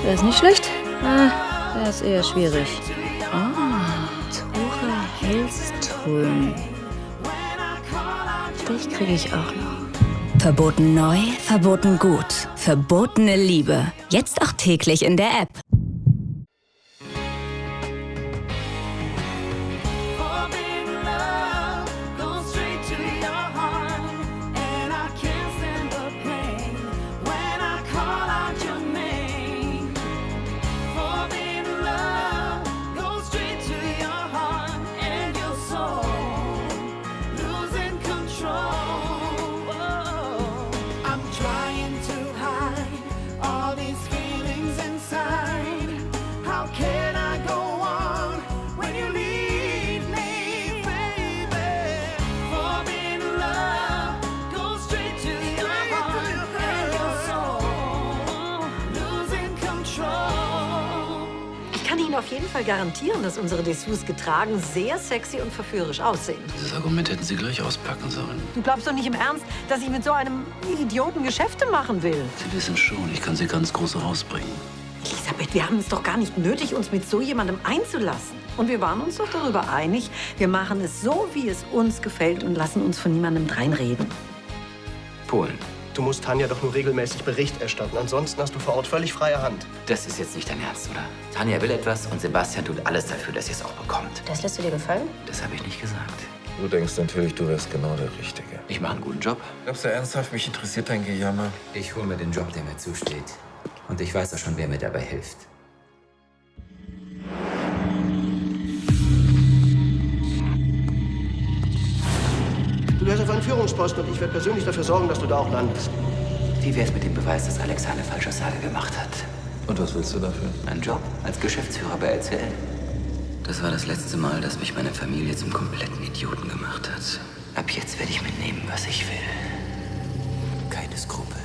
Der ist nicht schlecht. Der ist eher schwierig. Tore Hellström. Dich kriege ich auch noch. Verboten neu, verboten gut. Verbotene Liebe. Jetzt auch täglich in der App. Ich kann Ihnen auf jeden Fall garantieren, dass unsere Dessous getragen sehr sexy und verführerisch aussehen. Dieses Argument hätten Sie gleich auspacken sollen. Du glaubst doch nicht im Ernst, dass ich mit so einem Idioten Geschäfte machen will? Sie wissen schon, ich kann Sie ganz groß rausbringen. Elisabeth, wir haben es doch gar nicht nötig, uns mit so jemandem einzulassen. Und wir waren uns doch darüber einig, wir machen es so, wie es uns gefällt und lassen uns von niemandem dreinreden. Polen. Du musst Tanja doch nur regelmäßig Bericht erstatten. Ansonsten hast du vor Ort völlig freie Hand. Das ist jetzt nicht dein Ernst, oder? Tanja will etwas und Sebastian tut alles dafür, dass sie es auch bekommt. Das lässt du dir gefallen? Das habe ich nicht gesagt. Du denkst natürlich, du wärst genau der Richtige. Ich mache einen guten Job. Glaubst du ernsthaft, mich interessiert dein Gejammer? Ich hole mir den Job, der mir zusteht. Und ich weiß auch schon, wer mir dabei hilft. Du gehörst auf einen Führungsposten und ich werde persönlich dafür sorgen, dass du da auch landest. Wie wär's mit dem Beweis, dass Alexa eine Falschaussage gemacht hat? Und was willst du dafür? Einen Job als Geschäftsführer bei LCL. Das war das letzte Mal, dass mich meine Familie zum kompletten Idioten gemacht hat. Ab jetzt werde ich mir nehmen, was ich will. Keine Skrupel.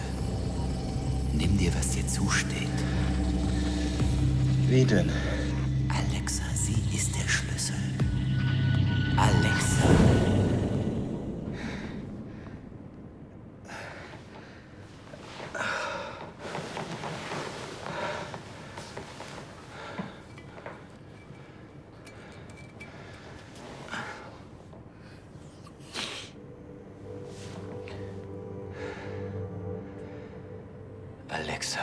Nimm dir, was dir zusteht. Wie denn? Alexa, sie ist der Schlüssel. Alexa. Alexa.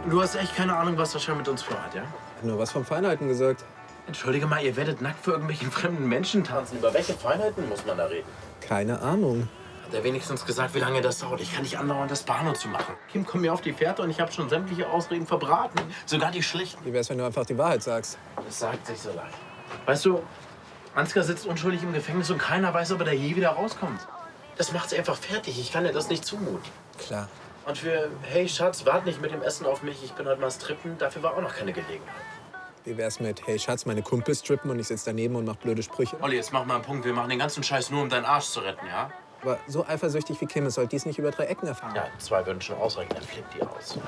Du hast echt keine Ahnung, was Sascha mit uns vorhat, ja? Nur was von Feinheiten gesagt. Entschuldige mal, ihr werdet nackt vor irgendwelchen fremden Menschen tanzen. Über welche Feinheiten muss man da reden? Keine Ahnung. Hat er wenigstens gesagt, wie lange das dauert? Ich kann nicht andauern, das Bahnhof zu machen. Kim kommt mir auf die Fährte und ich habe schon sämtliche Ausreden verbraten. Sogar die schlechten. Wie wär's, wenn du einfach die Wahrheit sagst? Das sagt sich so leicht. Weißt du, Ansgar sitzt unschuldig im Gefängnis und keiner weiß, ob er da je wieder rauskommt. Das macht's einfach fertig. Ich kann dir das nicht zumuten. Klar. Und für, hey Schatz, wart nicht mit dem Essen auf mich, ich bin heute mal strippen, dafür war auch noch keine Gelegenheit. Wie wär's mit, hey Schatz, meine Kumpels strippen und ich sitze daneben und mach blöde Sprüche? Olli, jetzt mach mal einen Punkt. Wir machen den ganzen Scheiß nur, um deinen Arsch zu retten, ja? Aber so eifersüchtig wie Kim ist, soll dies nicht über 3 Ecken erfahren. Ja, 2 würden schon ausreichen, dann flippt die aus.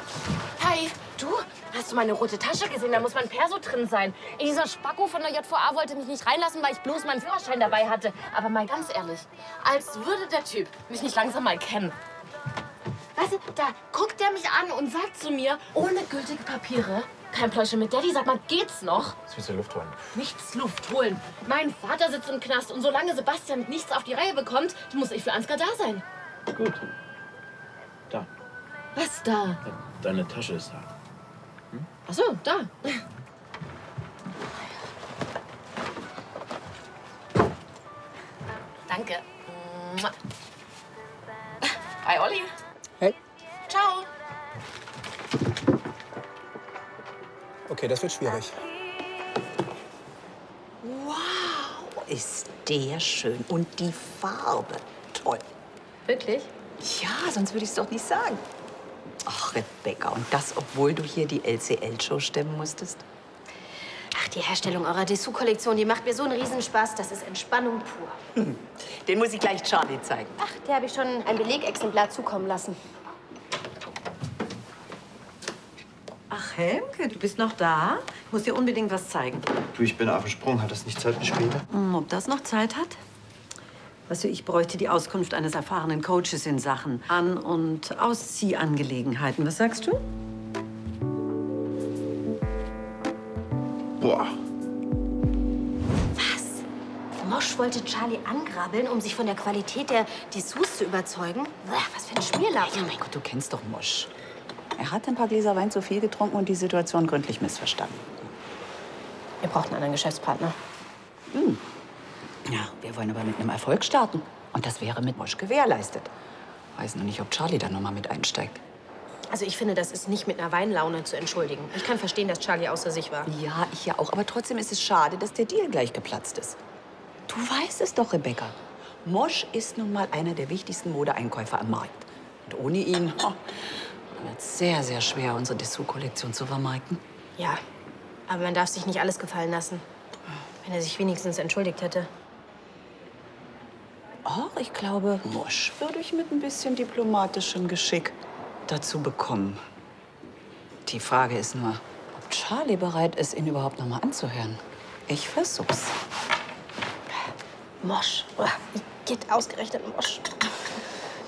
Hi, du? Hast du meine rote Tasche gesehen? Da muss mein Perso drin sein. Dieser Spacko von der JVA wollte mich nicht reinlassen, weil ich bloß meinen Führerschein dabei hatte. Aber mal ganz ehrlich, als würde der Typ mich nicht langsam mal kennen. Weißt du, da guckt er mich an und sagt zu mir, ohne gültige Papiere, kein Pläusche mit Daddy, sag mal, geht's noch? Jetzt willst du Luft holen. Nichts Luft holen. Mein Vater sitzt im Knast und solange Sebastian nichts auf die Reihe bekommt, muss ich für Ansgar da sein. Gut. Da. Was da? Deine Tasche ist da. Ach so, da. Danke. Hi, Olli. Hey. Ciao. Okay, das wird schwierig. Wow, ist der schön. Und die Farbe. Toll. Wirklich? Ja, sonst würde ich es doch nicht sagen. Ach, Rebecca, und das, obwohl du hier die LCL-Show stemmen musstest? Ach, die Herstellung eurer Dessous-Kollektion, die macht mir so einen Riesenspaß. Das ist Entspannung pur. Den muss ich gleich Charlie zeigen. Ach, der habe ich schon ein Belegexemplar zukommen lassen. Ach, Helmke, du bist noch da? Ich muss dir unbedingt was zeigen. Du, ich bin auf dem Sprung. Hat das nicht Zeit bis später? Ob das noch Zeit hat? Weißt du, ich bräuchte die Auskunft eines erfahrenen Coaches in Sachen An- und Ausziehangelegenheiten. Was sagst du? Boah. Mosch wollte Charlie angrabbeln, um sich von der Qualität der Dessous zu überzeugen. Was für ein Schmierlappen. Ja, mein Gott, du kennst doch Mosch. Er hat ein paar Gläser Wein zu viel getrunken und die Situation gründlich missverstanden. Wir brauchen einen anderen Geschäftspartner. Ja, wir wollen aber mit einem Erfolg starten. Und das wäre mit Mosch gewährleistet. Weiß nur nicht, ob Charlie da noch mal mit einsteigt. Also ich finde, das ist nicht mit einer Weinlaune zu entschuldigen. Ich kann verstehen, dass Charlie außer sich war. Ja, ich ja auch. Aber trotzdem ist es schade, dass der Deal gleich geplatzt ist. Du weißt es doch, Rebecca. Mosch ist nun mal einer der wichtigsten Modeeinkäufer am Markt. Und ohne ihn wird es sehr, sehr schwer, unsere Dessous-Kollektion zu vermarkten. Ja, aber man darf sich nicht alles gefallen lassen. Wenn er sich wenigstens entschuldigt hätte. Oh, ich glaube, Mosch würde ich mit ein bisschen diplomatischem Geschick dazu bekommen. Die Frage ist nur, ob Charlie bereit ist, ihn überhaupt noch mal anzuhören. Ich versuch's. Mosch. Wie geht ausgerechnet Mosch?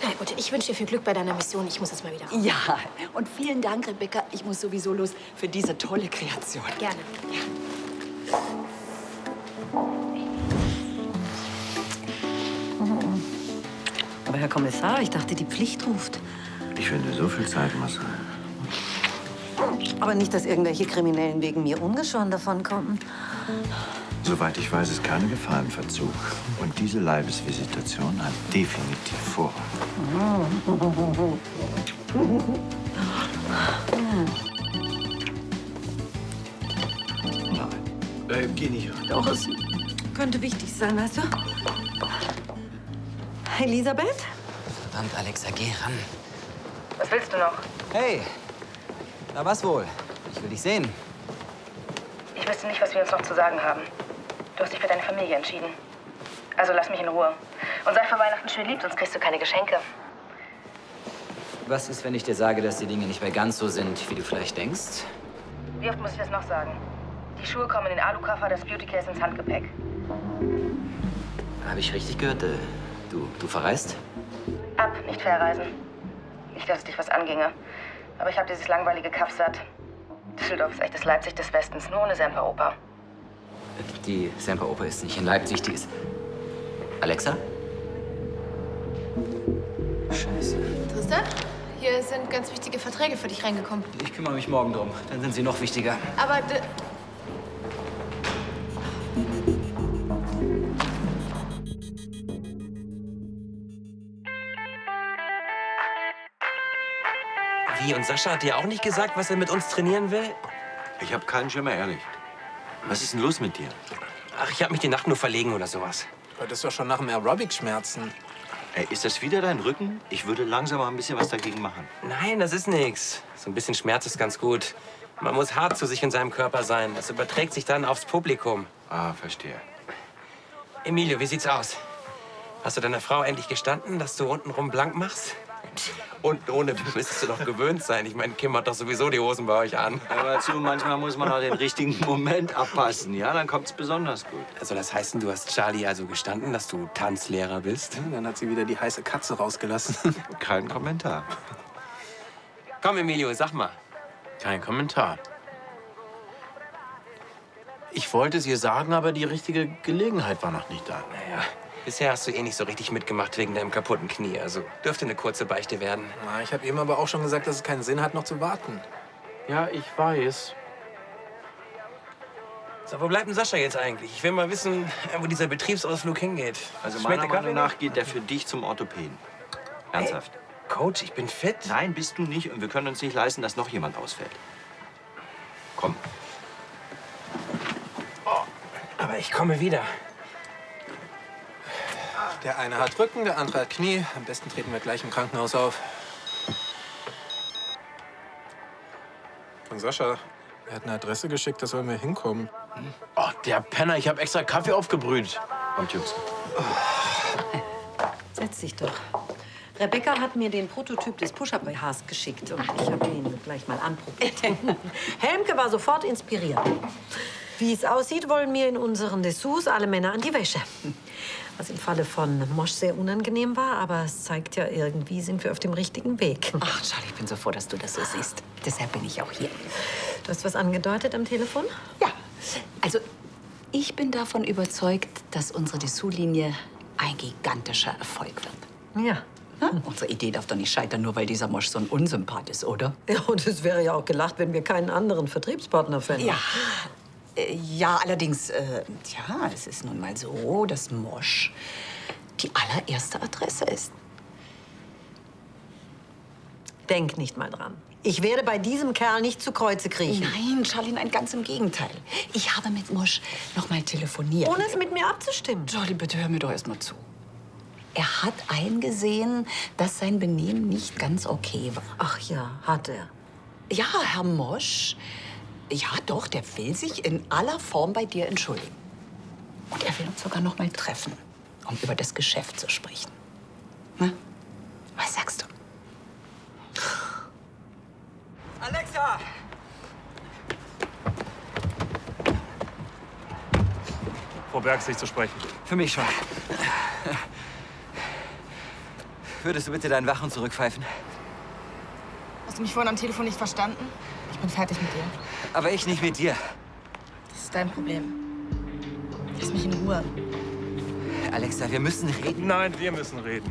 Na gut, ich wünsche dir viel Glück bei deiner Mission. Ich muss jetzt mal wieder raus. Ja, und vielen Dank, Rebecca. Ich muss sowieso los für diese tolle Kreation. Gerne. Ja. Aber Herr Kommissar, ich dachte, die Pflicht ruft. Ich finde, so viel Zeit muss sein. Aber nicht, dass irgendwelche Kriminellen wegen mir ungeschoren davonkommen. Soweit ich weiß, ist keine Gefahr im Verzug. Und diese Leibesvisitation hat definitiv Vorrang. Nein. Geh nicht. Doch, es könnte wichtig sein, weißt du? Elisabeth? Verdammt, Alexa, geh ran. Was willst du noch? Hey, na was wohl? Ich will dich sehen. Ich wüsste nicht, was wir uns noch zu sagen haben. Du hast dich für deine Familie entschieden. Also lass mich in Ruhe. Und sei für Weihnachten schön lieb, sonst kriegst du keine Geschenke. Was ist, wenn ich dir sage, dass die Dinge nicht mehr ganz so sind, wie du vielleicht denkst? Wie oft muss ich das noch sagen? Die Schuhe kommen in den Alukoffer, das Beautycase ins Handgepäck. Habe ich richtig gehört? Du verreist? Ab, nicht verreisen. Nicht, dass es dich was anginge. Aber ich habe dieses langweilige Kaff satt. Düsseldorf ist echtes Leipzig des Westens, nur ohne Semperoper. Die Semperoper ist nicht in Leipzig, die ist... Alexa? Scheiße. Tristan, hier sind ganz wichtige Verträge für dich reingekommen. Ich kümmere mich morgen drum. Dann sind sie noch wichtiger. Aber Wie, und Sascha hat dir auch nicht gesagt, was er mit uns trainieren will? Ich habe keinen Schimmer, ehrlich. Was ist denn los mit dir? Ach, ich habe mich die Nacht nur verlegen oder sowas. Das ist doch schon nach dem Aerobic-Schmerzen. Ey, ist das wieder dein Rücken? Ich würde langsam mal ein bisschen was dagegen machen. Nein, das ist nichts. So ein bisschen Schmerz ist ganz gut. Man muss hart zu sich und seinem Körper sein. Das überträgt sich dann aufs Publikum. Ah, verstehe. Emilio, wie sieht's aus? Hast du deiner Frau endlich gestanden, dass du untenrum blank machst? Und ohne müsstest du doch gewöhnt sein. Ich meine, Kim hat doch sowieso die Hosen bei euch an. Aber zu, manchmal muss man auch den richtigen Moment abpassen. Ja, dann kommt's besonders gut. Also das heißt, du hast Charlie also gestanden, dass du Tanzlehrer bist? Ja, dann hat sie wieder die heiße Katze rausgelassen. Kein Kommentar. Komm, Emilio, sag mal. Kein Kommentar. Ich wollte es ihr sagen, aber die richtige Gelegenheit war noch nicht da. Naja, bisher hast du eh nicht so richtig mitgemacht wegen deinem kaputten Knie. Also dürfte eine kurze Beichte werden. Na, ich habe eben aber auch schon gesagt, dass es keinen Sinn hat, noch zu warten. Ja, ich weiß. So, wo bleibt denn Sascha jetzt eigentlich? Ich will mal wissen, wo dieser Betriebsausflug hingeht. Also Schmeckt meiner der Kaffee Meinung noch? nach geht der für dich zum Orthopäden. Ernsthaft. Hey, Coach, ich bin fit. Nein, bist du nicht. Und wir können uns nicht leisten, dass noch jemand ausfällt. Komm. Aber ich komme wieder. Der eine hat Rücken, der andere hat Knie. Am besten treten wir gleich im Krankenhaus auf. Von Sascha. Er hat eine Adresse geschickt, da sollen wir hinkommen. Oh, der Penner, ich habe extra Kaffee aufgebrüht. Kommt, Jungs. Setz dich doch. Rebecca hat mir den Prototyp des Push-Up-BHs geschickt und ich habe ihn gleich mal anprobiert. Helmke war sofort inspiriert. Wie es aussieht, wollen wir in unseren Dessous alle Männer an die Wäsche. Was im Falle von Mosch sehr unangenehm war, aber es zeigt ja, irgendwie sind wir auf dem richtigen Weg. Ach, Charlie, ich bin so froh, dass du das so siehst. Deshalb bin ich auch hier. Du hast was angedeutet am Telefon? Ja, also ich bin davon überzeugt, dass unsere Dessous-Linie ein gigantischer Erfolg wird. Ja. Unsere Idee darf doch nicht scheitern, nur weil dieser Mosch so ein Unsympath ist, oder? Ja, und es wäre ja auch gelacht, wenn wir keinen anderen Vertriebspartner fänden. Ja. Ja, allerdings, ja, es ist nun mal so, dass Mosch die allererste Adresse ist. Denk nicht mal dran. Ich werde bei diesem Kerl nicht zu Kreuze kriechen. Nein, Charlie, nein, ganz im Gegenteil. Ich habe mit Mosch noch mal telefoniert. Ohne es mit mir abzustimmen. Charlie, bitte hör mir doch erst mal zu. Er hat eingesehen, dass sein Benehmen nicht ganz okay war. Ach ja, hat er. Ja, Herr Mosch, ja doch, der will sich in aller Form bei dir entschuldigen. Und er will uns sogar noch mal treffen, um über das Geschäft zu sprechen. Na, was sagst du? Alexa! Frau Berg, sich zu sprechen. Für mich schon. Würdest du bitte deinen Wachen zurückpfeifen? Hast du mich vorhin am Telefon nicht verstanden? Ich bin fertig mit dir. Aber ich nicht mit dir. Das ist dein Problem. Lass mich in Ruhe. Alexa, wir müssen reden. Nein, wir müssen reden.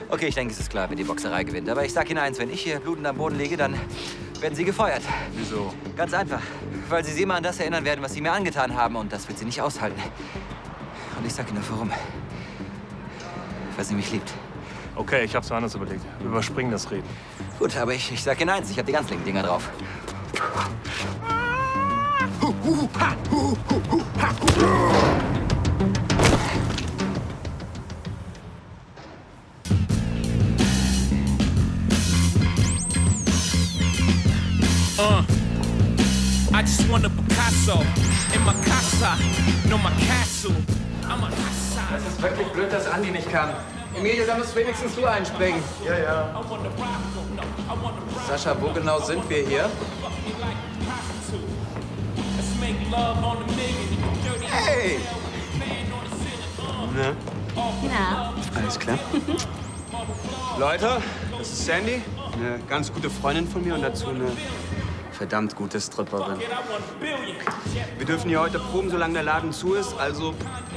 Okay, ich denke, es ist klar, wer die Boxerei gewinnt. Aber ich sag Ihnen eins, wenn ich hier blutend am Boden liege, dann werden Sie gefeuert. Wieso? Ganz einfach. Weil Sie immer an das erinnern werden, was Sie mir angetan haben. Und das wird Sie nicht aushalten. Und ich sag Ihnen auch warum. Weil sie mich liebt. Okay, ich hab's mir anders überlegt. Wir überspringen das Reden. Gut, aber ich sag Ihnen eins, ich hab die ganz linken Dinger drauf. I just want a Picasso in my casa, no my castle. I'm a casa. Es ist wirklich blöd, dass Andi nicht kann. Emilio, da musst wenigstens du einspringen. Ja, ja. Sascha, wo genau sind wir hier? Hey! Ne? Na? Alles klar? Leute, das ist Sandy, eine ganz gute Freundin von mir und dazu eine verdammt gute Stripperin. Wir dürfen hier heute proben, solange der Laden zu ist, also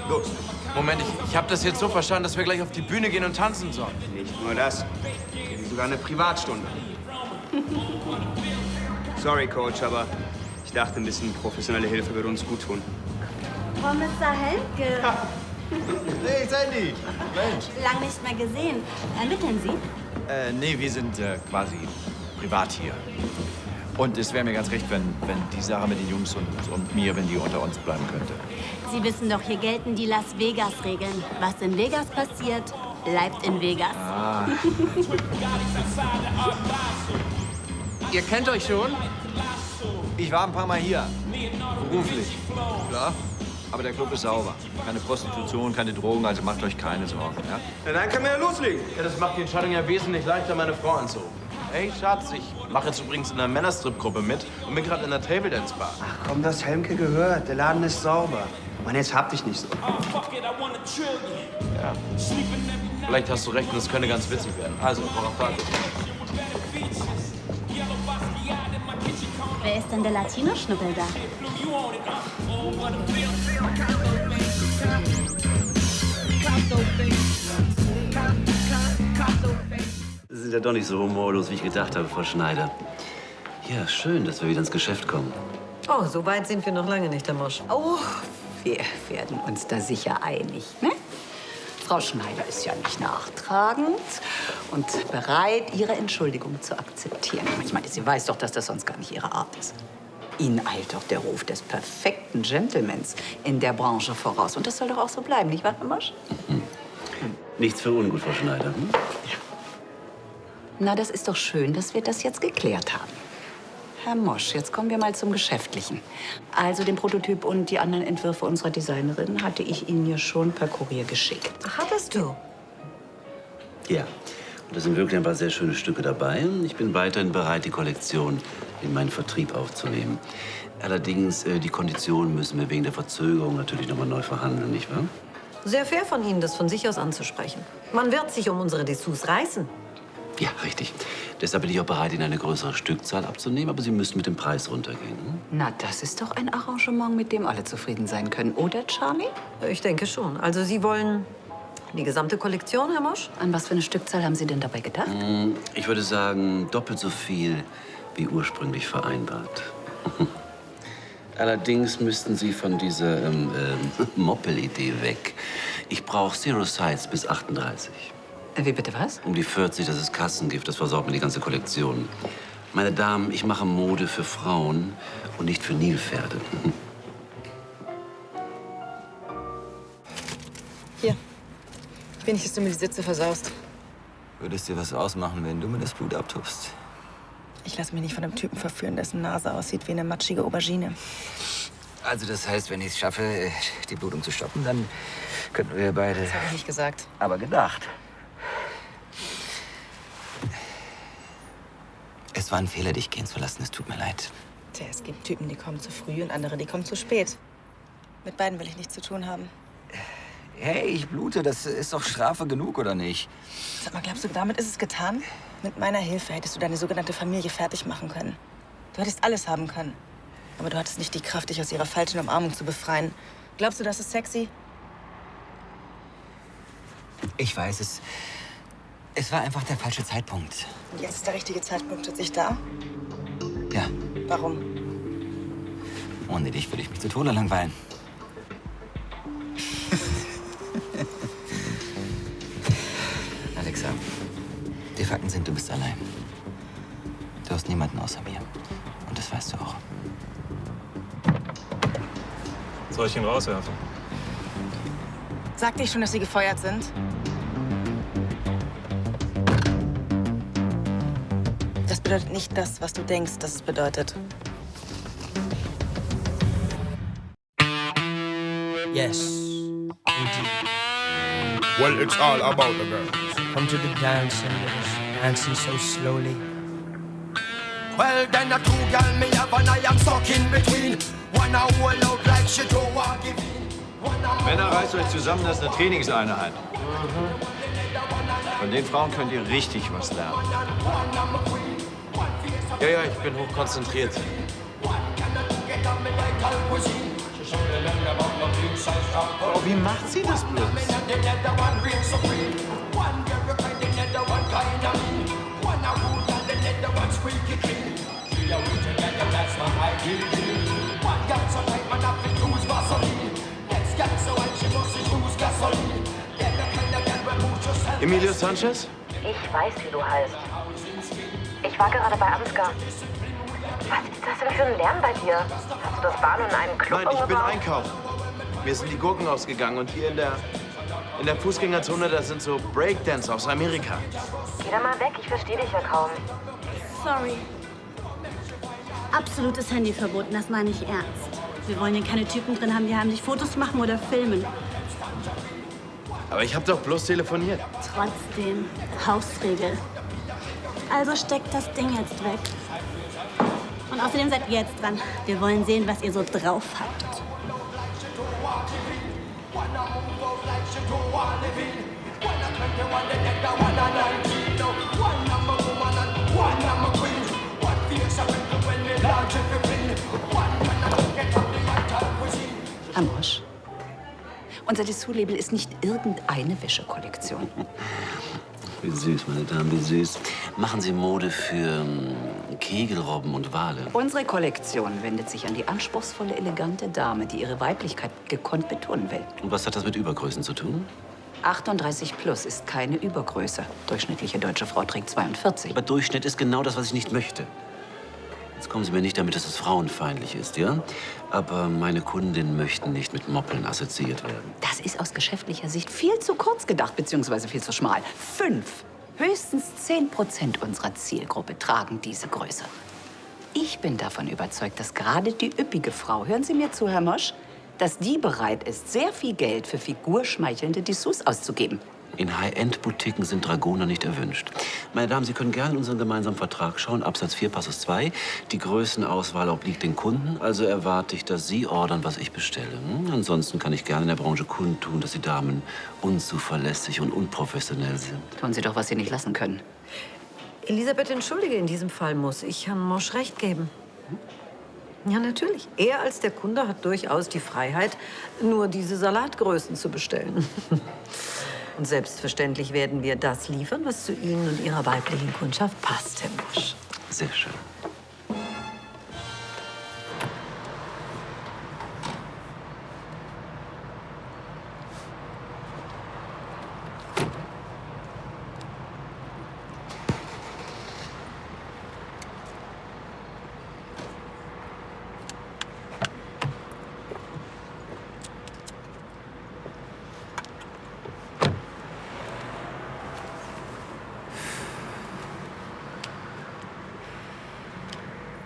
los. Moment, ich habe das jetzt so verstanden, dass wir gleich auf die Bühne gehen und tanzen sollen. Nicht nur das, wir kriegen sogar eine Privatstunde. Sorry, Coach, aber ich dachte, ein bisschen professionelle Hilfe würde uns gut tun. Kommissar Helmke. Hey, Sandy! Mensch! Lang nicht mehr gesehen. Ermitteln Sie? Nee, wir sind quasi privat hier. Und es wäre mir ganz recht, wenn die Sache mit den Jungs und mir, wenn die unter uns bleiben könnte. Sie wissen doch, hier gelten die Las Vegas-Regeln. Was in Vegas passiert, bleibt in Vegas. Ah. Ihr kennt euch schon? Ich war ein paar Mal hier. Beruflich. Klar. Aber der Club ist sauber. Keine Prostitution, keine Drogen, also macht euch keine Sorgen. Ja? Na, dann können wir ja loslegen. Ja, das macht die Entscheidung ja wesentlich leichter, meine Frau anzurufen. Hey, Schatz, ich mache jetzt übrigens in einer Männerstrip-Gruppe mit und bin gerade in der Table Dance Bar. Ach komm, das Helmke gehört. Der Laden ist sauber. Mann, jetzt hab dich nicht so. Ja. Vielleicht hast du recht und es könnte ganz witzig werden. Also, worauf wartest du? Wer ist denn der Latino-Schnuppel da? Sie sind ja doch nicht so humorlos, wie ich gedacht habe, Frau Schneider. Ja, schön, dass wir wieder ins Geschäft kommen. Oh, so weit sind wir noch lange nicht, Herr Mosch. Oh, wir werden uns da sicher einig, ne? Frau Schneider ist ja nicht nachtragend und bereit, ihre Entschuldigung zu akzeptieren. Ich meine, sie weiß doch, dass das sonst gar nicht ihre Art ist. Ihnen eilt doch der Ruf des perfekten Gentlemans in der Branche voraus. Und das soll doch auch so bleiben, nicht wahr, Herr Mosch? Nichts für ungut, Frau Schneider. Hm? Na, das ist doch schön, dass wir das jetzt geklärt haben. Herr Mosch, jetzt kommen wir mal zum Geschäftlichen. Also den Prototyp und die anderen Entwürfe unserer Designerin hatte ich Ihnen ja schon per Kurier geschickt. Hattest du? Ja. Da sind wirklich ein paar sehr schöne Stücke dabei. Und ich bin weiterhin bereit, die Kollektion in meinen Vertrieb aufzunehmen. Allerdings, die Konditionen müssen wir wegen der Verzögerung natürlich noch mal neu verhandeln, nicht wahr? Sehr fair von Ihnen, das von sich aus anzusprechen. Man wird sich um unsere Dessous reißen. Ja, richtig. Deshalb bin ich auch bereit, Ihnen eine größere Stückzahl abzunehmen, aber Sie müssen mit dem Preis runtergehen. Hm? Na, das ist doch ein Arrangement, mit dem alle zufrieden sein können, oder, Charlie? Ich denke schon. Also Sie wollen die gesamte Kollektion, Herr Mosch? An was für eine Stückzahl haben Sie denn dabei gedacht? Ich würde sagen, doppelt so viel wie ursprünglich vereinbart. Allerdings müssten Sie von dieser Moppel-Idee weg. Ich brauche Zero Size bis 38. Wie bitte was? Um die 40, das ist Kassengift, das versorgt mir die ganze Kollektion. Meine Damen, ich mache Mode für Frauen und nicht für Nilpferde. Hier. Ich will nicht, dass du mir die Sitze versaust. Würdest dir was ausmachen, wenn du mir das Blut abtupfst? Ich lasse mich nicht von einem Typen verführen, dessen Nase aussieht wie eine matschige Aubergine. Also das heißt, wenn ich es schaffe, die Blutung zu stoppen, dann könnten wir beide... Das habe ich nicht gesagt. Aber gedacht. Es war ein Fehler, dich gehen zu lassen. Es tut mir leid. Tja, es gibt Typen, die kommen zu früh und andere, die kommen zu spät. Mit beiden will ich nichts zu tun haben. Hey, ich blute. Das ist doch Strafe genug, oder nicht? Sag mal, glaubst du, damit ist es getan? Mit meiner Hilfe hättest du deine sogenannte Familie fertig machen können. Du hättest alles haben können. Aber du hattest nicht die Kraft, dich aus ihrer falschen Umarmung zu befreien. Glaubst du, das ist sexy? Ich weiß, es war einfach der falsche Zeitpunkt. Und jetzt ist der richtige Zeitpunkt plötzlich da? Ja. Warum? Ohne dich würde ich mich zu Tode langweilen. Alexa, die Fakten sind, du bist allein. Du hast niemanden außer mir. Und das weißt du auch. Soll ich ihn rauswerfen? Sagte ich schon, dass sie gefeuert sind? Das bedeutet nicht das, was du denkst, dass es bedeutet. Yes, indeed. Well, it's all about the girls. Come to the dancing, dancing so slowly. Well, then a two girl me have and I am stuck in between. One a hold out like she don't want give in. Männer, reißt euch zusammen, das ist eine Trainingseinheit. Von den Frauen könnt ihr richtig was lernen. Ja, ich bin hochkonzentriert. Oh, wie macht sie das bloß? Emilio Sanchez? Ich weiß, wie du heißt. Ich war gerade bei Ansgar. Was ist das denn für ein Lärm bei dir? Hast du das Bahn in einem Club Nein, ich bin umgebaut? einkaufen. Mir sind die Gurken ausgegangen und hier in der Fußgängerzone, da sind so Breakdance aus Amerika. Geh da mal weg, ich verstehe dich ja kaum. Sorry. Absolutes Handyverbot, das meine ich ernst. Wir wollen hier keine Typen drin haben, die heimlich Fotos machen oder filmen. Aber ich habe doch bloß telefoniert. Trotzdem, Hausregel. Also steckt das Ding jetzt weg. Und außerdem seid ihr jetzt dran. Wir wollen sehen, was ihr so drauf habt. Herr Mosch, unser Dessous-Label ist nicht irgendeine Wäschekollektion. Wie süß, meine Damen, wie süß. Machen Sie Mode für Kegelrobben und Wale? Unsere Kollektion wendet sich an die anspruchsvolle, elegante Dame, die ihre Weiblichkeit gekonnt betonen will. Und was hat das mit Übergrößen zu tun? 38 plus ist keine Übergröße. Durchschnittliche deutsche Frau trägt 42. Aber Durchschnitt ist genau das, was ich nicht möchte. Jetzt kommen Sie mir nicht damit, dass es frauenfeindlich ist, ja? Aber meine Kundinnen möchten nicht mit Moppeln assoziiert werden. Das ist aus geschäftlicher Sicht viel zu kurz gedacht, beziehungsweise viel zu schmal. 5, höchstens 10% unserer Zielgruppe tragen diese Größe. Ich bin davon überzeugt, dass gerade die üppige Frau, hören Sie mir zu, Herr Mosch, dass die bereit ist, sehr viel Geld für figurschmeichelnde Dessous auszugeben. In High-End-Boutiquen sind Dragoner nicht erwünscht. Meine Damen, Sie können gerne in unseren gemeinsamen Vertrag schauen, Absatz 4, Passus 2. Die Größenauswahl obliegt den Kunden, also erwarte ich, dass Sie ordern, was ich bestelle. Ansonsten kann ich gerne in der Branche kundtun, dass die Damen unzuverlässig und unprofessionell sind. Tun Sie doch, was Sie nicht lassen können. Elisabeth, entschuldige, in diesem Fall muss ich Herrn Mosch recht geben. Ja, natürlich. Er als der Kunde hat durchaus die Freiheit, nur diese Salatgrößen zu bestellen. Und selbstverständlich werden wir das liefern, was zu Ihnen und Ihrer weiblichen Kundschaft passt, Herr Mosch. Sehr schön.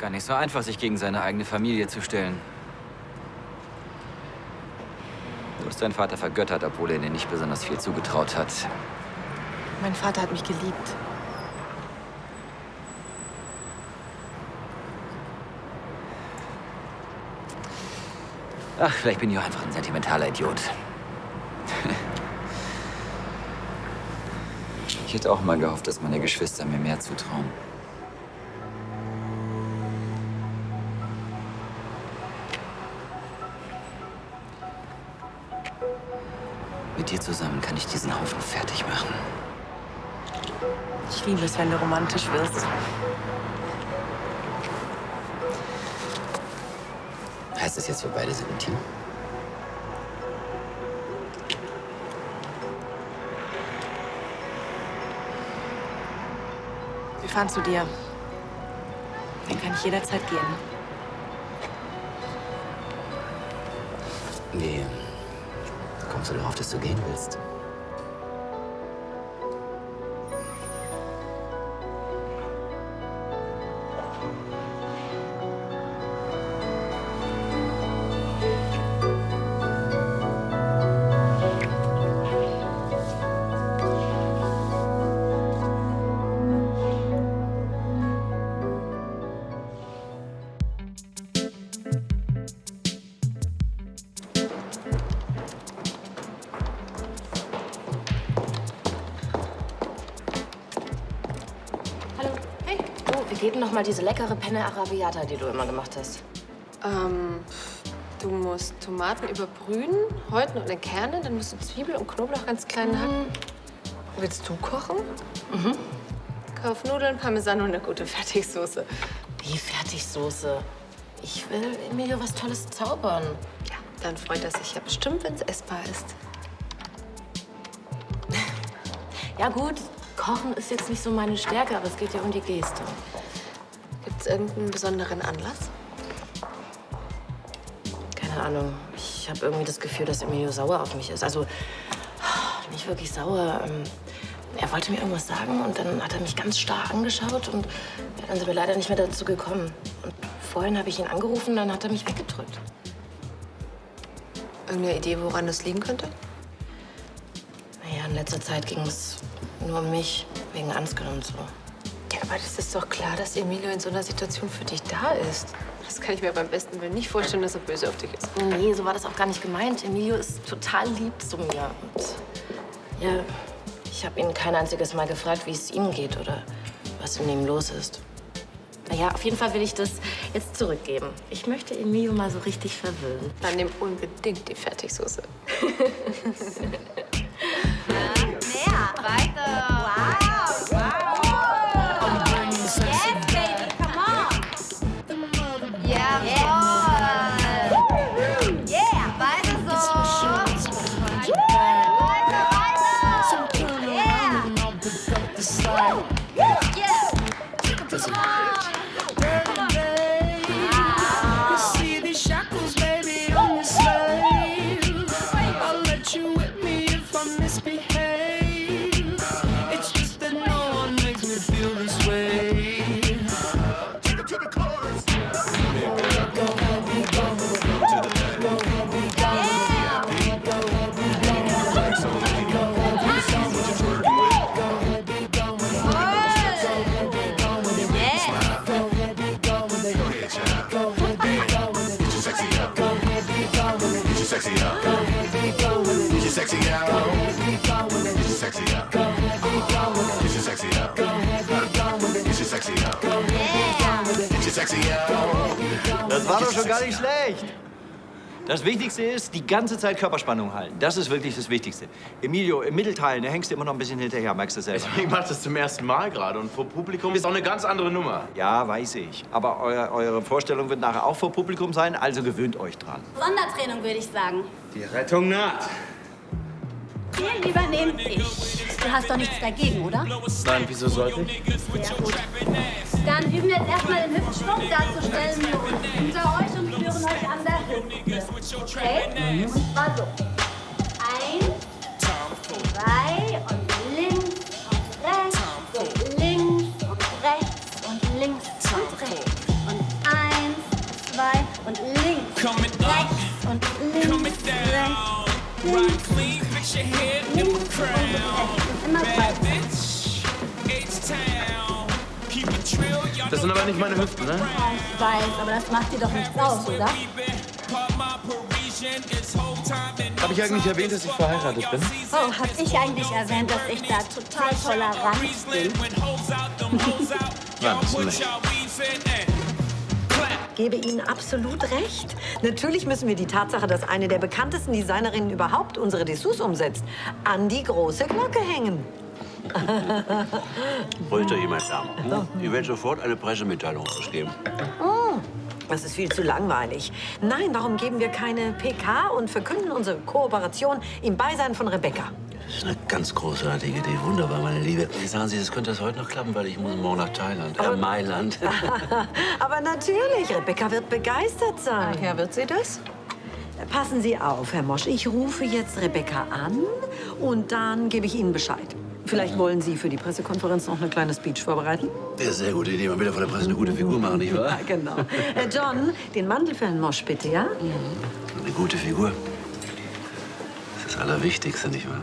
Gar nicht so einfach, sich gegen seine eigene Familie zu stellen. Du hast deinen Vater vergöttert, obwohl er dir nicht besonders viel zugetraut hat. Mein Vater hat mich geliebt. Ach, vielleicht bin ich auch einfach ein sentimentaler Idiot. Ich hätte auch mal gehofft, dass meine Geschwister mir mehr zutrauen. Mit dir zusammen kann ich diesen Haufen fertig machen. Ich liebe es, wenn du romantisch wirst. Heißt das jetzt, wir beide sind intim? Wir fahren zu dir. Dann kann ich jederzeit gehen. Wie kommst du darauf, dass du gehen willst? Wie geht denn noch mal diese leckere Penne Arrabbiata, die du immer gemacht hast? Du musst Tomaten überbrühen, häuten und in Kerne. Dann musst du Zwiebel und Knoblauch ganz klein hacken. Willst du kochen? Mhm. Kauf Nudeln, Parmesan und eine gute Fertigsoße. Wie Fertigsoße? Ich will Emilio was Tolles zaubern. Ja, dann freut er sich ja bestimmt, wenn es essbar ist. Ja gut, Kochen ist jetzt nicht so meine Stärke, aber es geht ja um die Geste. Gibt's irgendeinen besonderen Anlass? Keine Ahnung. Ich habe irgendwie das Gefühl, dass Emilio sauer auf mich ist. Also nicht wirklich sauer. Er wollte mir irgendwas sagen und dann hat er mich ganz starr angeschaut und ja, dann sind wir leider nicht mehr dazu gekommen. Und vorhin habe ich ihn angerufen, dann hat er mich weggedrückt. Irgendeine Idee, woran das liegen könnte? Naja, in letzter Zeit ging es nur um mich, wegen Ansgar und so. Ja, aber das ist doch klar, dass Emilio in so einer Situation für dich da ist. Das kann ich mir beim besten Willen nicht vorstellen, dass er böse auf dich ist. Nee, so war das auch gar nicht gemeint. Emilio ist total lieb zu mir. Und ja, ich habe ihn kein einziges Mal gefragt, wie es ihm geht oder was in ihm los ist. Naja, auf jeden Fall will ich das jetzt zurückgeben. Ich möchte Emilio mal so richtig verwöhnen. Dann nimm unbedingt die Fertigsoße. Mehr. Weiter. Wow. Wow. Yes, baby. Come on. Ja, voll. Yeah. Weiter so. Weiter, weiter. Yeah. Yeah. Come on. sexy out. Get your sexy out. Get your sexy out. Get your sexy out. Get your sexy out. Das war doch schon gar nicht schlecht. Das Wichtigste ist, die ganze Zeit Körperspannung halten. Das ist wirklich das Wichtigste. Emilio, im Mittelteil, da hängst du immer noch ein bisschen hinterher, merkst du selber. Ich mach das zum ersten Mal gerade und vor Publikum ist auch eine ganz andere Nummer. Ja, weiß ich. Aber eure Vorstellung wird nachher auch vor Publikum sein, also gewöhnt euch dran. Sondertraining, würde ich sagen. Die Rettung naht. Den übernehme ich. Du hast doch nichts dagegen, oder? Nein, wieso sollte ich? Sehr gut. Dann üben wir jetzt erstmal den Hüftschwung. Dazu stellen wir uns hinter euch und führen euch an der Hüfte. Okay? Und zwar so. 1, 2 und links und rechts. So, links und rechts und links und rechts. Und 1, 2 und links. Rechts und links, rechts. Ride clean, fix your hair in my crown. Bad bitch, H-Town. Keep it trill, y'all. Das sind aber nicht meine Hüften, ne? Ich weiß, aber das macht dir doch nichts aus, oder? Habe ich eigentlich erwähnt, dass ich verheiratet bin? Oh, hab ich eigentlich erwähnt, dass ich da total tolerant bin? Nein, das nicht. Ich gebe Ihnen absolut recht. Natürlich müssen wir die Tatsache, dass eine der bekanntesten Designerinnen überhaupt unsere Dessous umsetzt, an die große Glocke hängen. Ruhig euch, meine Damen. Ich werde sofort eine Pressemitteilung rausgeben. Oh, das ist viel zu langweilig. Nein, warum geben wir keine PK und verkünden unsere Kooperation im Beisein von Rebecca? Das ist eine ganz großartige Idee. Wunderbar, meine Liebe. Sagen Sie, das könnte das heute noch klappen, weil ich muss morgen nach Thailand. Mailand. Aber natürlich, Rebecca wird begeistert sein. Ach ja, wird sie das? Passen Sie auf, Herr Mosch. Ich rufe jetzt Rebecca an und dann gebe ich Ihnen Bescheid. Vielleicht wollen Sie für die Pressekonferenz noch eine kleine Speech vorbereiten? Das ist eine sehr gute Idee. Man will ja von der Presse eine gute Figur machen, nicht wahr? Ja, genau. John, den Mantel für Herrn Mosch, bitte, ja? Eine gute Figur. Das ist das Allerwichtigste, nicht wahr?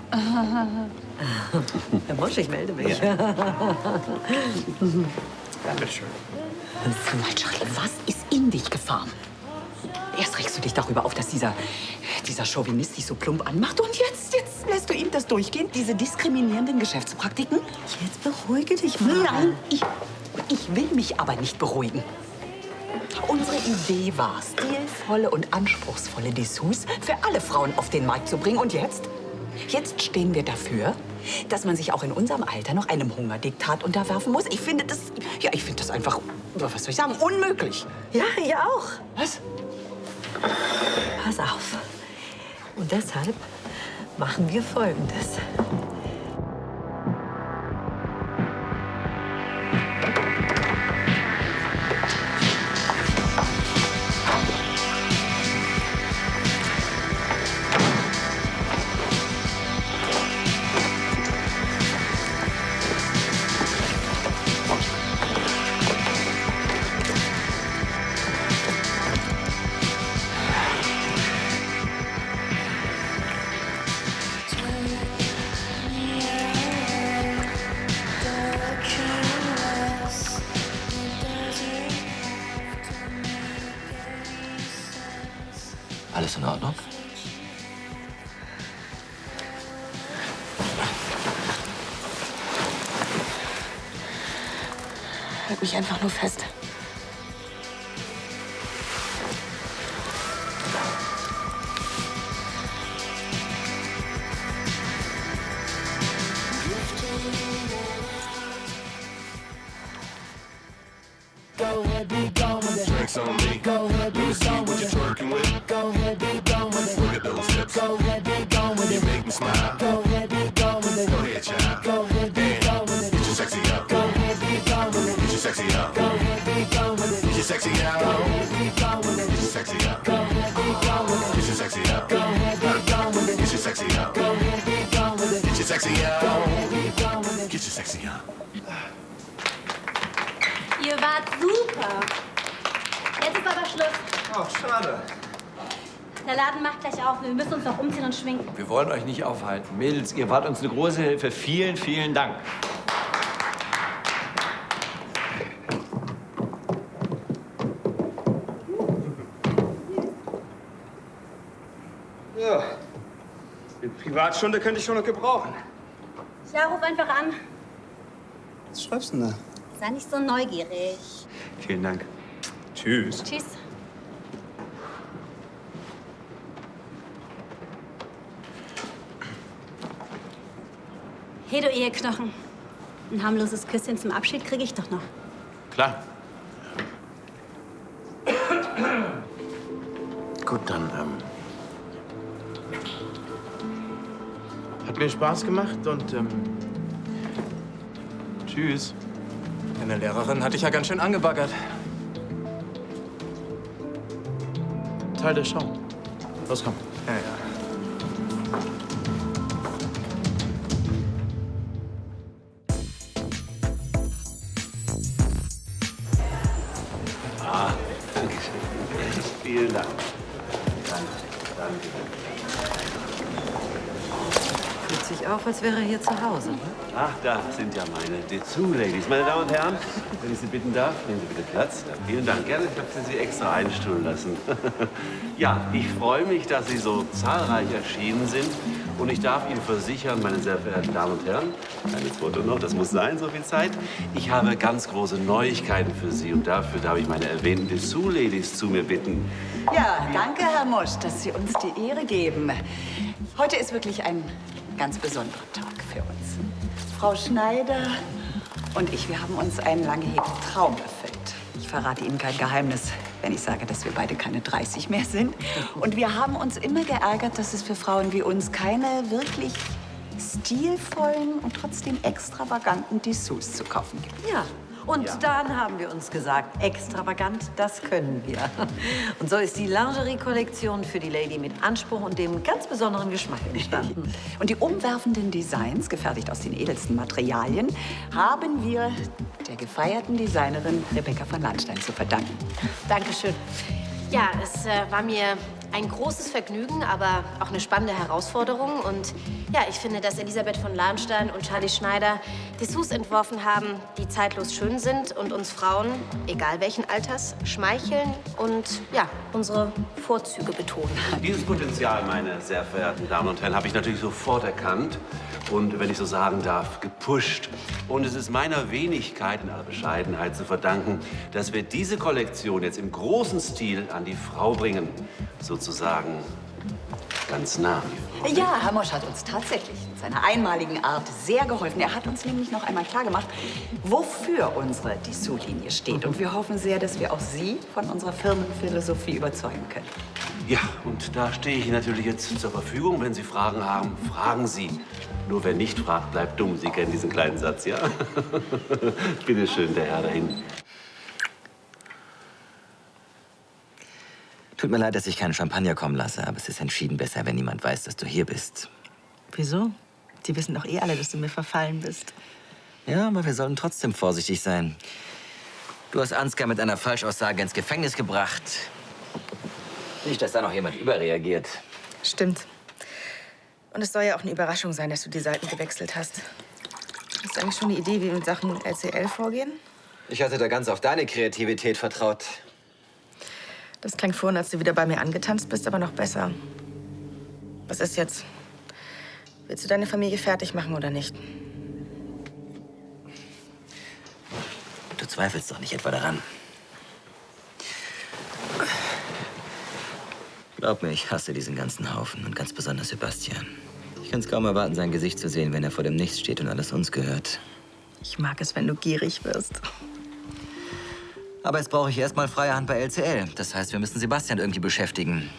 Herr Mosch, ich melde mich. Ja. Bitte schön. Mal, Charlie, was ist in dich gefahren? Erst regst du dich darüber auf, dass dieser Chauvinist dich so plump anmacht. Und jetzt lässt du ihm das durchgehen, diese diskriminierenden Geschäftspraktiken? Jetzt beruhige dich mal. Nein, ich will mich aber nicht beruhigen. Unsere Idee war, stilvolle und anspruchsvolle Dessous für alle Frauen auf den Markt zu bringen. Und jetzt? Jetzt stehen wir dafür, dass man sich auch in unserem Alter noch einem Hungerdiktat unterwerfen muss. Ich finde das einfach, was soll ich sagen, unmöglich. Ja, ich auch. Was? Pass auf. Und deshalb machen wir Folgendes. Alles in Ordnung? Halt mich einfach nur fest. Drinks on me. Let me see what you're twerking with. Go ahead, be gone with it. Look at those hips. Go ahead, be gone with it. You make me smile. Go ahead, be gone with it. Go ahead, child. Go ahead, be gone with it. Get your sexy up. Go ahead, be gone with it. Get your sexy up. Go ahead, be gone with it. Get your sexy up. Go ahead, be gone with it. Get your sexy up. Go ahead, be gone with it. Get your sexy up. Go ahead, be gone with it. Get your sexy up. Go ahead, be gone with it. Get your sexy up. Go ahead, be gone with it. Get your sexy up. Ihr wart super. Jetzt ist aber Schluss. Ach, schade. Der Laden macht gleich auf. Wir müssen uns noch umziehen und schminken. Wir wollen euch nicht aufhalten. Mädels, ihr wart uns eine große Hilfe. Vielen, vielen Dank. Ja. Privatstunde könnte ich schon noch gebrauchen. Ja, ruf einfach an. Was schreibst du denn da? Sei nicht so neugierig. Vielen Dank. Tschüss. Tschüss. Hey, du Eheknochen. Ein harmloses Küsschen zum Abschied kriege ich doch noch. Klar. Gut, dann, hat mir Spaß gemacht und, tschüss. Deine Lehrerin hat dich ja ganz schön angebaggert. Teil der Show. Los, komm. Ja. Ah, danke schön. Vielen Dank. Danke. Fühlt sich auf, als wäre er hier zu Hause. Ne? Ach, da sind ja meine Dessous-Ladies. Meine Damen und Herren, wenn ich Sie bitten darf, nehmen Sie bitte Platz. Ja, vielen Dank. Gerne, ich habe Sie extra einstuhlen lassen. Ja, ich freue mich, dass Sie so zahlreich erschienen sind. Und ich darf Ihnen versichern, meine sehr verehrten Damen und Herren, kleines Foto noch, das muss sein, so viel Zeit. Ich habe ganz große Neuigkeiten für Sie und dafür darf ich meine erwähnten Dessous-Ladies zu mir bitten. Ja, danke, Herr Mosch, dass Sie uns die Ehre geben. Heute ist wirklich ein ganz besonderer Tag für uns. Frau Schneider und ich, wir haben uns einen lange gehegten Traum erfüllt. Ich verrate Ihnen kein Geheimnis, wenn ich sage, dass wir beide keine 30 mehr sind. Und wir haben uns immer geärgert, dass es für Frauen wie uns keine wirklich stilvollen und trotzdem extravaganten Dessous zu kaufen gibt. Ja. Und dann haben wir uns gesagt, extravagant, das können wir. Und so ist die Lingerie-Kollektion für die Lady mit Anspruch und dem ganz besonderen Geschmack entstanden. Und die umwerfenden Designs, gefertigt aus den edelsten Materialien, haben wir der gefeierten Designerin Rebecca von Lahnstein zu verdanken. Dankeschön. Ja, es war mir ein großes Vergnügen, aber auch eine spannende Herausforderung. Und ja, ich finde, dass Elisabeth von Lahnstein und Charlie Schneider Dessous entworfen haben, die zeitlos schön sind und uns Frauen, egal welchen Alters, schmeicheln und ja, unsere Vorzüge betonen. Dieses Potenzial, meine sehr verehrten Damen und Herren, habe ich natürlich sofort erkannt und, wenn ich so sagen darf, gepusht. Und es ist meiner Wenigkeit in aller Bescheidenheit zu verdanken, dass wir diese Kollektion jetzt im großen Stil an die Frau bringen. Sozusagen ganz nah an die Frau. Ja, Herr Mosch hat uns tatsächlich in seiner einmaligen Art sehr geholfen. Er hat uns nämlich noch einmal klargemacht, wofür unsere Dessous-Linie steht. Und wir hoffen sehr, dass wir auch Sie von unserer Firmenphilosophie überzeugen können. Ja, und da stehe ich Ihnen natürlich jetzt zur Verfügung. Wenn Sie Fragen haben, fragen Sie. Nur wer nicht fragt, bleibt dumm. Sie kennen diesen kleinen Satz, ja? Bitte schön, der Herr da hinten. Tut mir leid, dass ich keinen Champagner kommen lasse, aber es ist entschieden besser, wenn niemand weiß, dass du hier bist. Wieso? Die wissen doch eh alle, dass du mir verfallen bist. Ja, aber wir sollten trotzdem vorsichtig sein. Du hast Ansgar mit einer Falschaussage ins Gefängnis gebracht. Nicht, dass da noch jemand überreagiert. Stimmt. Und es soll ja auch eine Überraschung sein, dass du die Seiten gewechselt hast. Hast du eigentlich schon eine Idee, wie wir mit Sachen LCL vorgehen? Ich hatte da ganz auf deine Kreativität vertraut. Das klang vorhin, als du wieder bei mir angetanzt bist, aber noch besser. Was ist jetzt? Willst du deine Familie fertig machen oder nicht? Du zweifelst doch nicht etwa daran. Glaub mir, ich hasse diesen ganzen Haufen und ganz besonders Sebastian. Ich kann es kaum erwarten, sein Gesicht zu sehen, wenn er vor dem Nichts steht und alles uns gehört. Ich mag es, wenn du gierig wirst. Aber jetzt brauche ich erstmal freie Hand bei LCL. Das heißt, wir müssen Sebastian irgendwie beschäftigen.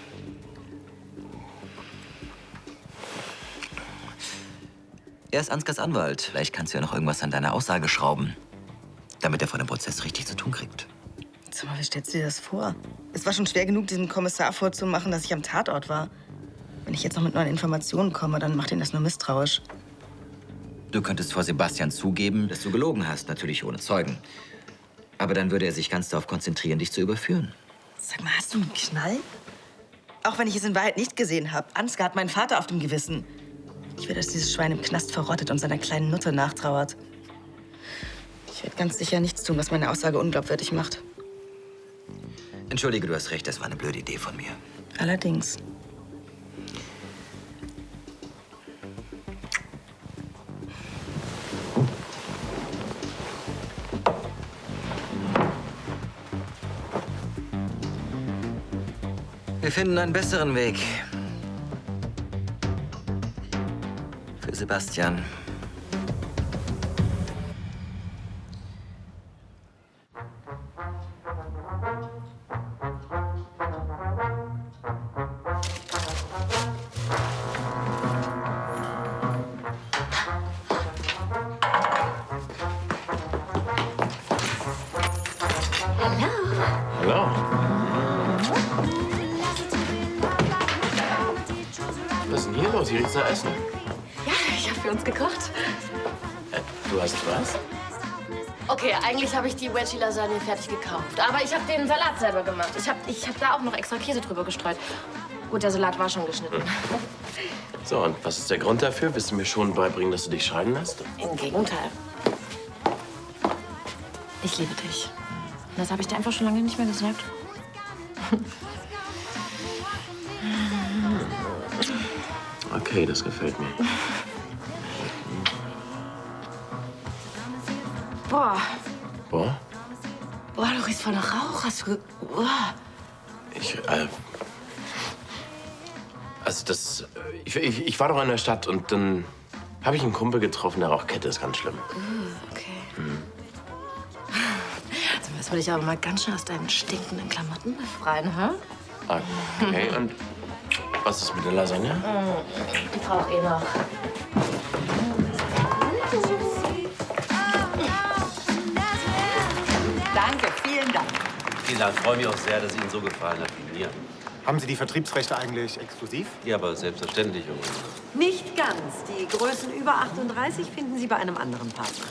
Er ist Ansgars Anwalt. Vielleicht kannst du ja noch irgendwas an deiner Aussage schrauben, damit er vor dem Prozess richtig zu tun kriegt. Sag mal, wie stellst du dir das vor? Es war schon schwer genug, diesem Kommissar vorzumachen, dass ich am Tatort war. Wenn ich jetzt noch mit neuen Informationen komme, dann macht ihn das nur misstrauisch. Du könntest vor Sebastian zugeben, dass du gelogen hast, natürlich ohne Zeugen. Aber dann würde er sich ganz darauf konzentrieren, dich zu überführen. Sag mal, hast du einen Knall? Auch wenn ich es in Wahrheit nicht gesehen habe. Ansgar hat meinen Vater auf dem Gewissen. Ich will, dass dieses Schwein im Knast verrottet und seiner kleinen Nutte nachtrauert. Ich werde ganz sicher nichts tun, was meine Aussage unglaubwürdig macht. Entschuldige, du hast recht, das war eine blöde Idee von mir. Allerdings. Wir finden einen besseren Weg. Für Sebastian. Hallo. Was ist denn hier los? Hier riecht's nach Essen. Ja, ich habe für uns gekocht. Du hast was? Okay, eigentlich habe ich die Veggie-Lasagne fertig gekauft. Aber ich habe den Salat selber gemacht. Ich hab da auch noch extra Käse drüber gestreut. Gut, der Salat war schon geschnitten. So, und was ist der Grund dafür? Willst du mir schon beibringen, dass du dich scheiden lässt? Im Gegenteil. Ich liebe dich. Und das habe ich dir einfach schon lange nicht mehr gesagt. Okay, das gefällt mir. Boah. Boah? Boah, du riechst voll nach Rauch. Hast du... Boah. Ich war doch in der Stadt und dann habe ich einen Kumpel getroffen, der Rauchkette ist ganz schlimm. Okay. Also, das will ich aber mal ganz schön aus deinen stinkenden Klamotten befreien, hä? Okay, und was ist mit der Lasagne? Die braucht eh noch. Danke, vielen Dank. Vielen Dank. Ich freue mich auch sehr, dass Ihnen so gefallen hat wie mir. Haben Sie die Vertriebsrechte eigentlich exklusiv? Ja, aber selbstverständlich, Junge. Nicht ganz. Die Größen über 38 finden Sie bei einem anderen Partner.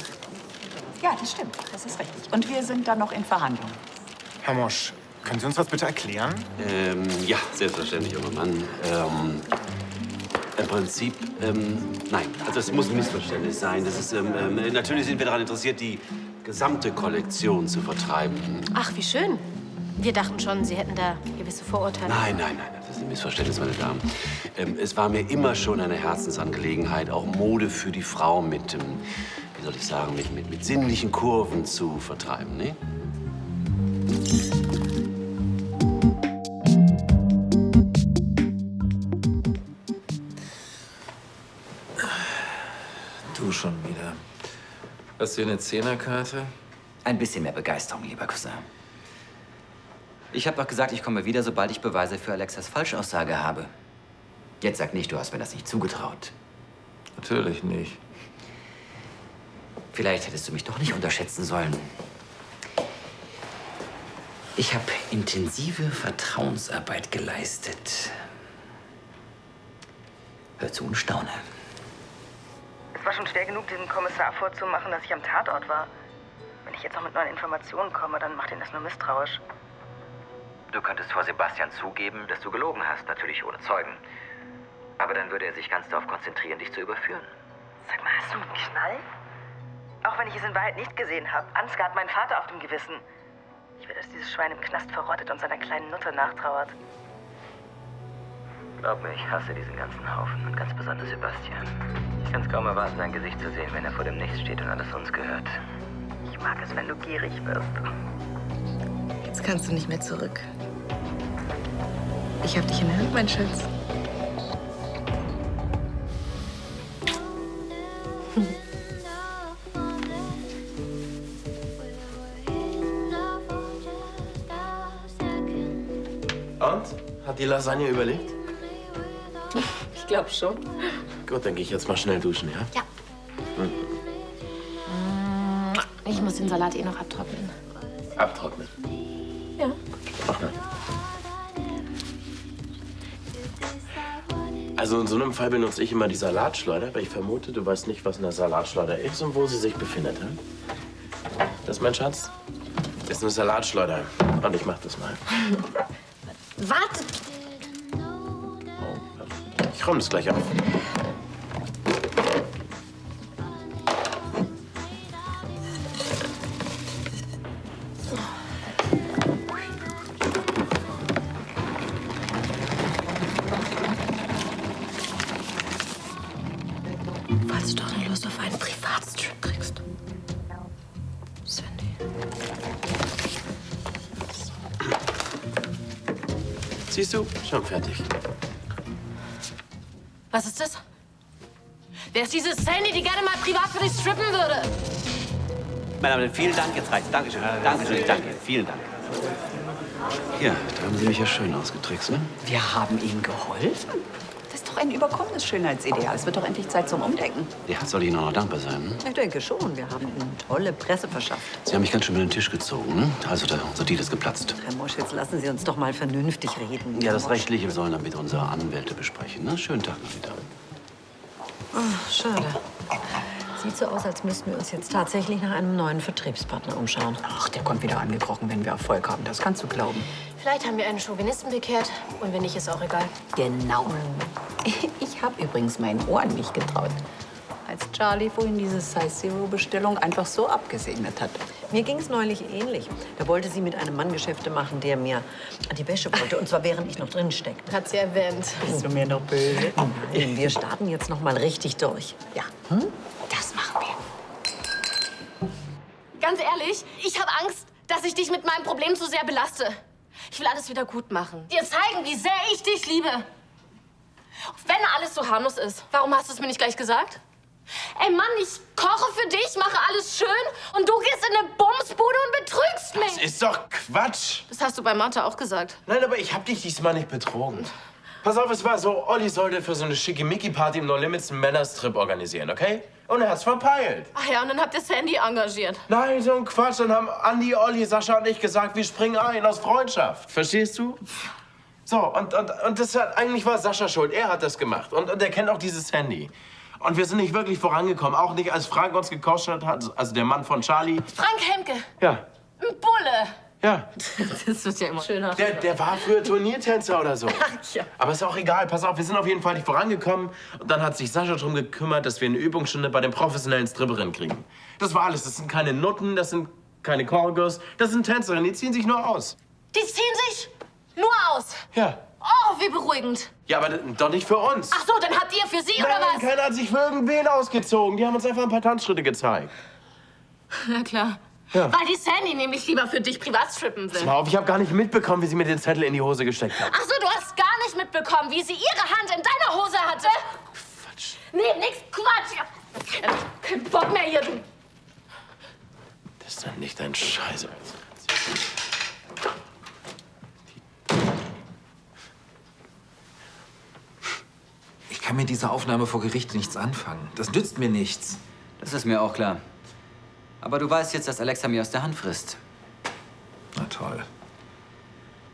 Ja, das stimmt. Das ist richtig. Und wir sind da noch in Verhandlungen. Herr Mosch, können Sie uns das bitte erklären? Ja, selbstverständlich, junger Mann. Im Prinzip, nein. Also es muss ein Missverständnis sein. Das ist, natürlich sind wir daran interessiert, die gesamte Kollektion zu vertreiben. Ach, wie schön. Wir dachten schon, Sie hätten da gewisse Vorurteile. Nein, das ist ein Missverständnis, meine Damen. Es war mir immer schon eine Herzensangelegenheit, auch Mode für die Frau mit, wie soll ich sagen, mit sinnlichen Kurven zu vertreiben, ne? Du schon wieder. Hast du hier eine Zehnerkarte? Ein bisschen mehr Begeisterung, lieber Cousin. Ich habe doch gesagt, ich komme wieder, sobald ich Beweise für Alexas Falschaussage habe. Jetzt sag nicht, du hast mir das nicht zugetraut. Natürlich nicht. Vielleicht hättest du mich doch nicht unterschätzen sollen. Ich habe intensive Vertrauensarbeit geleistet. Hör zu und staune. Es war schon schwer genug, dem Kommissar vorzumachen, dass ich am Tatort war. Wenn ich jetzt noch mit neuen Informationen komme, dann macht ihn das nur misstrauisch. Du könntest vor Sebastian zugeben, dass du gelogen hast, natürlich ohne Zeugen. Aber dann würde er sich ganz darauf konzentrieren, dich zu überführen. Sag mal, hast du einen Knall? Auch wenn ich es in Wahrheit nicht gesehen habe. Ansgar hat meinen Vater auf dem Gewissen. Ich will, dass dieses Schwein im Knast verrottet und seiner kleinen Nutte nachtrauert. Glaub mir, ich hasse diesen ganzen Haufen und ganz besonders Sebastian. Ich kann es kaum erwarten, sein Gesicht zu sehen, wenn er vor dem Nichts steht und alles uns gehört. Ich mag es, wenn du gierig wirst. Jetzt kannst du nicht mehr zurück. Ich hab dich in der Hand, mein Schatz. Und? Hat die Lasagne überlebt? Ich glaube schon. Gut, dann gehe ich jetzt mal schnell duschen, ja? Ja. Ich muss den Salat eh noch abtrocknen. Abtrocknen. Ja. Mach mal. Also in so einem Fall benutze ich immer die Salatschleuder, weil ich vermute, du weißt nicht, was eine Salatschleuder ist und wo sie sich befindet. Hm? Das, mein Schatz, ist eine Salatschleuder. Und ich mach das mal. Warte! Ich räume das gleich auf. Falls du doch eine Lust auf einen Privatstrip kriegst. Sandy. Siehst du? Schon fertig. Was ist das? Wer ist diese Sandy, die gerne mal privat für dich strippen würde? Meine Damen, vielen Dank, jetzt reicht's. Dankeschön. Dankeschön, ich danke Ihnen. Vielen Dank. Ja, da haben Sie mich ja schön ausgetrickst, ne? Wir haben Ihnen geholfen. Das ist doch ein überkommenes Schönheitsideal. Es wird doch endlich Zeit zum Umdenken. Ja, soll ich Ihnen auch noch dankbar sein, ne? Ich denke schon. Wir haben Ihnen tolle Presse verschafft. Sie haben mich ganz schön über den Tisch gezogen, ne? Also, unser Deal ist geplatzt. Herr Mosch, jetzt lassen Sie uns doch mal vernünftig reden. Ja, das Rechtliche sollen dann mit unsere Anwälte besprechen, ne? Schönen Tag noch wieder. Oh, schade. Sieht so aus, als müssten wir uns jetzt tatsächlich nach einem neuen Vertriebspartner umschauen. Ach, der kommt wieder angekrochen, wenn wir Erfolg haben. Das kannst du glauben. Vielleicht haben wir einen Chauvinisten bekehrt. Und wenn nicht, ist auch egal. Genau. Ich habe übrigens meinen Ohren nicht getraut, als Charlie vorhin diese Size-Zero-Bestellung einfach so abgesegnet hat. Mir ging es neulich ähnlich. Da wollte sie mit einem Mann Geschäfte machen, der mir an die Wäsche wollte. Und zwar während ich noch drin steckte. Hat sie erwähnt. Bist du mir noch böse? Nein, wir starten jetzt noch mal richtig durch. Ja, das machen wir. Ganz ehrlich, ich habe Angst, dass ich dich mit meinem Problem zu sehr belaste. Ich will alles wieder gut machen. Dir zeigen, wie sehr ich dich liebe. Wenn alles so harmlos ist, warum hast du es mir nicht gleich gesagt? Ey Mann, ich koche für dich, mache alles schön und du gehst in eine Bumsbude und betrügst mich. Das ist doch Quatsch. Das hast du bei Martha auch gesagt. Nein, aber ich hab dich diesmal nicht betrogen. Pass auf, es war so, Olli sollte für so eine Schickimicki-Party im No Limits einen Männerstrip organisieren, okay? Und er hat's verpeilt. Ach ja, und dann habt ihr Sandy engagiert. Nein, so ein Quatsch. Dann haben Andi, Olli, Sascha und ich gesagt, wir springen ein aus Freundschaft. Verstehst du? So, und das hat, eigentlich war Sascha schuld. Er hat das gemacht. Und er kennt auch dieses Handy. Und wir sind nicht wirklich vorangekommen. Auch nicht, als Frank uns gekostet hat, also der Mann von Charlie. Frank Hemke. Ja. Ein Bulle. Ja. Das wird ja immer schöner. Der war früher Turniertänzer oder so. Ja. Aber ist auch egal. Pass auf, wir sind auf jeden Fall nicht vorangekommen. Und dann hat sich Sascha darum gekümmert, dass wir eine Übungsstunde bei den professionellen Stripperinnen kriegen. Das war alles. Das sind keine Nutten, das sind keine Callgirls. Das sind Tänzerinnen, die ziehen sich nur aus. Die ziehen sich nur aus. Ja. Oh, wie beruhigend. Ja, aber doch nicht für uns. Ach so, dann habt ihr für sie, Nein, oder was? keiner hat sich für irgendwen ausgezogen. Die haben uns einfach ein paar Tanzschritte gezeigt. Ja, klar. Ja. Weil die Sandy nämlich lieber für dich privat strippen will. Pass mal auf, ich habe gar nicht mitbekommen, wie sie mir den Zettel in die Hose gesteckt hat. Ach so, du hast gar nicht mitbekommen, wie sie ihre Hand in deiner Hose hatte? Quatsch. Nee, nix Quatsch. Kein Bock mehr hier, du. Das ist dann nicht dein Scheiße. Ich kann mit dieser Aufnahme vor Gericht nichts anfangen. Das nützt mir nichts. Das ist mir auch klar. Aber du weißt jetzt, dass Alexa mir aus der Hand frisst. Na toll.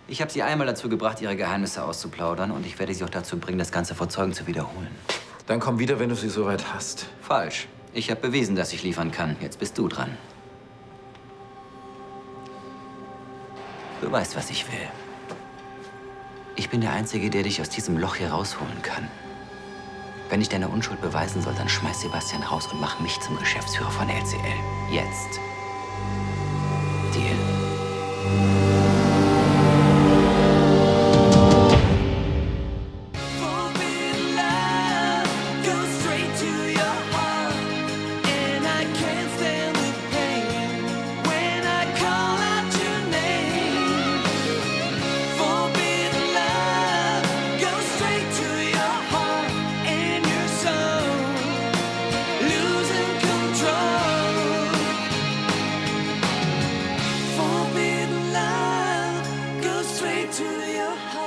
Ich habe sie einmal dazu gebracht, ihre Geheimnisse auszuplaudern. Und ich werde sie auch dazu bringen, das Ganze vor Zeugen zu wiederholen. Dann komm wieder, wenn du sie soweit hast. Falsch. Ich habe bewiesen, dass ich liefern kann. Jetzt bist du dran. Du weißt, was ich will. Ich bin der Einzige, der dich aus diesem Loch hier rausholen kann. Wenn ich deine Unschuld beweisen soll, dann schmeiß Sebastian raus und mach mich zum Geschäftsführer von LCL. Jetzt. Deal. To your heart.